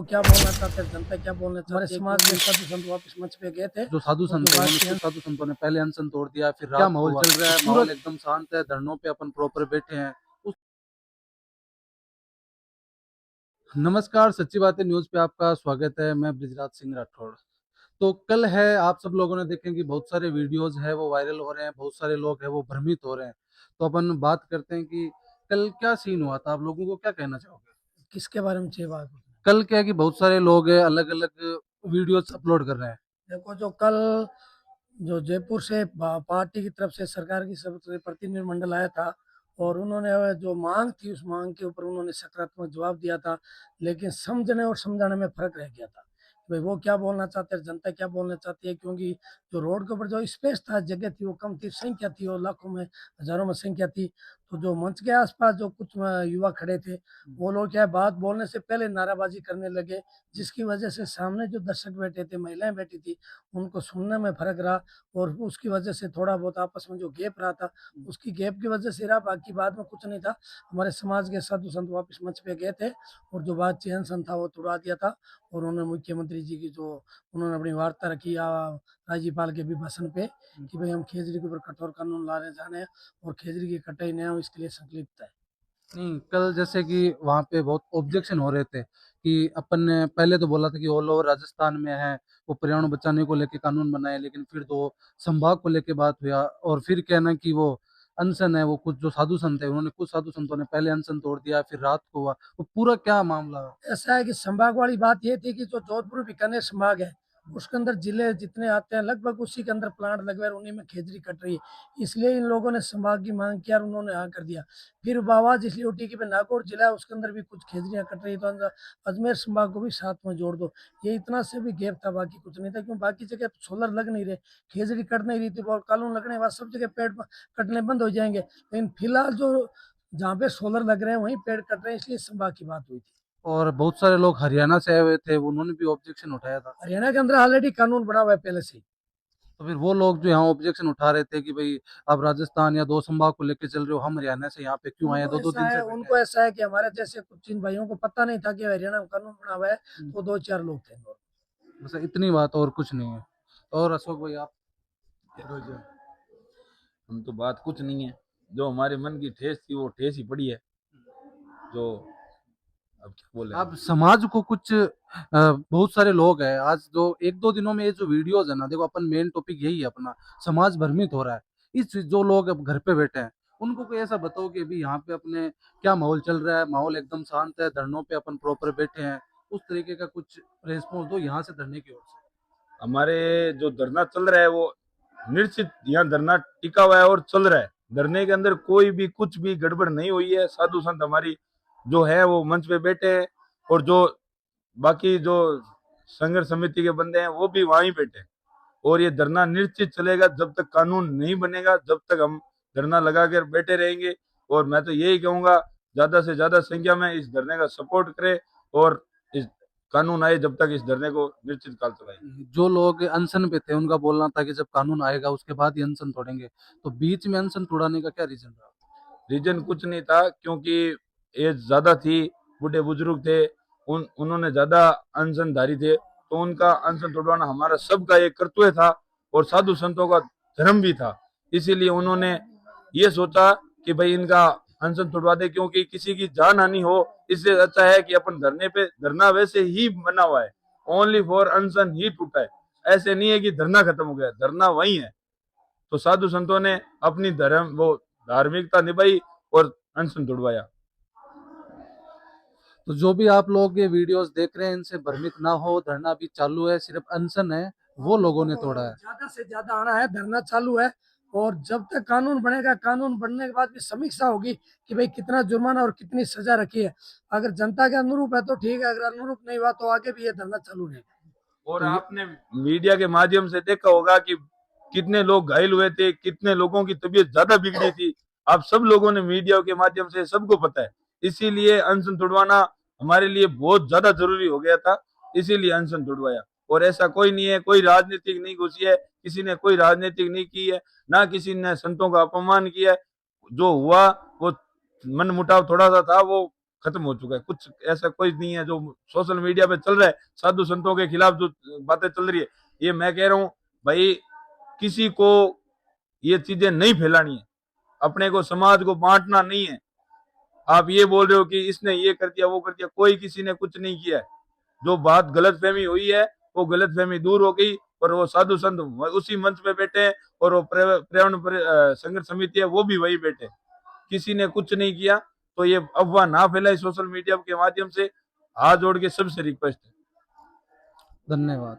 तो क्या बोलना चाहते हैं, जनता क्या बोलना चाहती है? हमारे समाज के साधु संत वापस मंच पे गए थे। जो साधु और संत जो है बात उन्होंने थी, कुछ साधु संतों ने पहले अनशन तोड़ दिया, फिर क्या रात माहौल हुआ। चल रहा है, माहौल एकदम शांत है, धरनों पे अपन प्रॉपर बैठे हैं। उस नमस्कार, सच्ची बातें न्यूज पे आपका स्वागत है। मैं ब्रिजराज सिंह राठौड़। तो कल है, आप सब लोगों ने देखें कि बहुत सारे वीडियोज है वो वायरल हो रहे हैं, बहुत सारे लोग हैं वो भ्रमित हो रहे हैं। तो अपन बात करते हैं कि कल क्या सीन हुआ था, आप लोगों को क्या कहना चाहोगे? किसके बारे में चाहिए बात? कल क्या है कि बहुत सारे लोग अलग अलग वीडियोस अपलोड कर रहे हैं। देखो, जो कल जो जयपुर से पार्टी की तरफ से सरकार की तरफ से प्रतिनिधिमंडल आया था, और उन्होंने जो मांग थी उस मांग के ऊपर उन्होंने सकारात्मक जवाब दिया था। लेकिन समझने और समझाने में फर्क रह गया था। भाई वो क्या बोलना चाहते हैं, जनता क्या बोलना चाहती है, क्योंकि जो रोड के ऊपर जो स्पेस था, जगह थी, वो कम थी, संख्या थी, वो लाखों में हजारों में संख्या थी। तो जो मंच के आसपास जो कुछ युवा खड़े थे, वो लोग क्या है, बात बोलने से पहले नाराबाजी करने लगे, जिसकी वजह से सामने जो दर्शक बैठे थे, महिलाएं बैठी थी, उनको सुनने में फर्क रहा। और उसकी वजह से थोड़ा बहुत आपस में जो गैप रहा था, उसकी गैप की वजह से रहा, बाकी बाद में कुछ नहीं था। हमारे समाज के साधु संत वापस मंच पे गए थे, और जो बात चयन सन था वो तुड़ा दिया था। और उन्होंने मुख्यमंत्री जी की जो उन्होंने अपनी वार्ता रखी या राज्यपाल के अभिभाषण पे, कि भाई हम खेजड़ी के ऊपर कठोर कानून लाने जाने हैं, और खेजड़ी की कटाई न हो इसके लिए संकल्पित है। नहीं, कल जैसे कि वहाँ पे बहुत ऑब्जेक्शन हो रहे थे कि अपन ने पहले तो बोला था कि ऑल ओवर राजस्थान में है वो पर्यावरण बचाने को लेके कानून बनाए, लेकिन फिर तो संभाग को लेके बात हुआ, और फिर क्या ना कि वो अनशन है, वो कुछ जो साधु संत है उन्होंने, कुछ साधु संतों ने पहले अनशन तोड़ दिया, फिर रात को हुआ। वो पूरा क्या मामला? ऐसा है कि संभाग वाली बात ये थी कि जो जोधपुर बीकानेर संभाग है, उसके अंदर जिले जितने आते हैं लगभग उसी के अंदर प्लांट लगे हैं, उन्हीं में खेजड़ी कट रही है। इसलिए इन लोगों ने संभाग की मांग किया और उन्होंने हाँ कर दिया। फिर बाबा जिसलिए उठी कि नागौर जिला है, उसके अंदर भी कुछ खेजड़ियां कट रही है, तो अंदर अजमेर संभाग को भी साथ में जोड़ दो। ये इतना से भी गैप था, बाकी कुछ नहीं था, क्यों बाकी जगह सोलर लग नहीं रहे, खेजड़ी कट नहीं रही थी। और कानून लगने के बाद सब जगह पेड़ कटने बंद हो जाएंगे, लेकिन फिलहाल जो जहाँ पे सोलर लग रहे हैं वहीं पेड़ कट रहे हैं, इसलिए संभाग की बात हुई थी। और बहुत सारे लोग हरियाणा से आए हुए थे, उन्होंने भी ऑब्जेक्शन उठाया था। हरियाणा के अंदर ऑलरेडी कानून बना हुआ है पहले से ही। तो फिर वो लोग जो यहाँ ऑब्जेक्शन उठा रहे थे कि भाई आप राजस्थान या दो संभाग को लेके चल रहे हो, हम हरियाणा से यहाँ पे क्यों आए, दो दो दिन से बैठे उनको हैं। ऐसा है कि हमारे जैसे कुछ जिन भाइयों को पता नहीं था कि हरियाणा में कानून बना हुआ है, तो दो चार लोग थे। बस इतनी बात, और कुछ नहीं है। और अशोक भाई आप रोज हम तो बात कुछ नहीं है, जो हमारे मन की ठेस थी वो ठेस ही पड़ी है। जो अब क्या बोले आप समाज को कुछ बहुत सारे लोग हैं आज जो एक दो दिनों में ये जो वीडियोज है ना, देखो अपन मेन टॉपिक यही है अपना, समाज भ्रमित हो रहा है। इस जो लोग अब घर पे बैठे हैं उनको कोई ऐसा बताओ कि अभी यहाँ पे अपने क्या माहौल चल रहा है, माहौल एकदम शांत है, धरनों पे अपन प्रॉपर बैठे हैं, उस तरीके का कुछ रेस्पॉन्स दो यहाँ से धरने की ओर से। हमारे जो धरना चल रहा है वो निश्चित यहाँ धरना टिका हुआ है और चल रहा है। धरने के अंदर कोई भी कुछ भी गड़बड़ नहीं हुई है। साधु संत हमारी जो है वो मंच पे बैठे हैं, और जो बाकी जो संघर्ष समिति के बंदे हैं वो भी वहीं बैठे हैं। और ये धरना निश्चित चलेगा, जब तक कानून नहीं बनेगा जब तक हम धरना लगा कर बैठे रहेंगे। और मैं तो यही कहूंगा, ज्यादा से ज्यादा संख्या में इस धरने का सपोर्ट करें, और इस कानून आए जब तक इस धरने को निश्चित काल चलाएं। जो लोग अनशन पे थे उनका बोलना था कि जब कानून आएगा उसके बाद ही अनशन तोड़ेंगे, तो बीच में अनशन तोड़ाने का क्या रीजन रहा? रीजन कुछ नहीं था, क्योंकि एज ज्यादा थी, बूढ़े बुजुर्ग थे, उन्होंने ज्यादा अनशनधारी थे, तो उनका अनशन तोड़वाना हमारा सबका एक कर्तव्य था और साधु संतों का धर्म भी था। इसीलिए उन्होंने ये सोचा कि भाई इनका अनशन तोड़वा दे, क्योंकि किसी की जान हानि हो, इससे अच्छा है कि अपन धरने पे, धरना वैसे ही बना हुआ है, ओनली फॉर अनशन ही टूटा है। ऐसे नहीं है कि धरना खत्म हो गया, धरना वही है। तो साधु संतों ने अपनी धर्म वो धार्मिकता निभाई और अनशन तुड़वाया। तो जो भी आप लोग ये वीडियोस देख रहे हैं इनसे भ्रमित ना हो, धरना भी चालू है, सिर्फ अनशन है वो लोगों ने तोड़ा है। ज्यादा से ज्यादा आना है, धरना चालू है। और जब तक कानून बनेगा, कानून बनने के बाद भी समीक्षा होगी कि भाई कितना जुर्माना और कितनी सजा रखी है। अगर जनता के अनुरूप है तो ठीक है, अगर अनुरूप नहीं हुआ तो आगे भी ये धरना चालू रहेगा। और तो ये आपने मीडिया के माध्यम से देखा होगा कि कितने लोग घायल हुए थे, कितने लोगों की तबीयत ज्यादा बिगड़ी थी। आप सब लोगों ने मीडिया के माध्यम से सबको पता है। इसीलिए अनशन तुड़वाना हमारे लिए बहुत ज्यादा जरूरी हो गया था, इसीलिए अनशन तुड़वाया। और ऐसा कोई नहीं है, कोई राजनीतिक नहीं घुसी है, किसी ने कोई राजनीतिक नहीं की है, ना किसी ने संतों का अपमान किया है। जो हुआ वो मन मुटाव थोड़ा सा था, वो खत्म हो चुका है। कुछ ऐसा कोई नहीं है जो सोशल मीडिया पे चल रहा है साधु संतों के खिलाफ जो बातें चल रही है, ये मैं कह रहा हूँ भाई किसी को ये चीजें नहीं फैलानी है, अपने को समाज को बांटना नहीं है। आप ये बोल रहे हो कि इसने ये कर दिया वो कर दिया, कोई किसी ने कुछ नहीं किया है। जो बात गलतफहमी हुई है वो गलतफहमी दूर हो गई और वो साधु संत उसी मंच पे बैठे हैं और वो पर्यावरण संघर्ष समिति है वो भी वही बैठे, किसी ने कुछ नहीं किया। तो ये अफवाह ना फैलाई सोशल मीडिया के माध्यम से, हाथ जोड़ के सबसे रिक्वेस्ट है। धन्यवाद।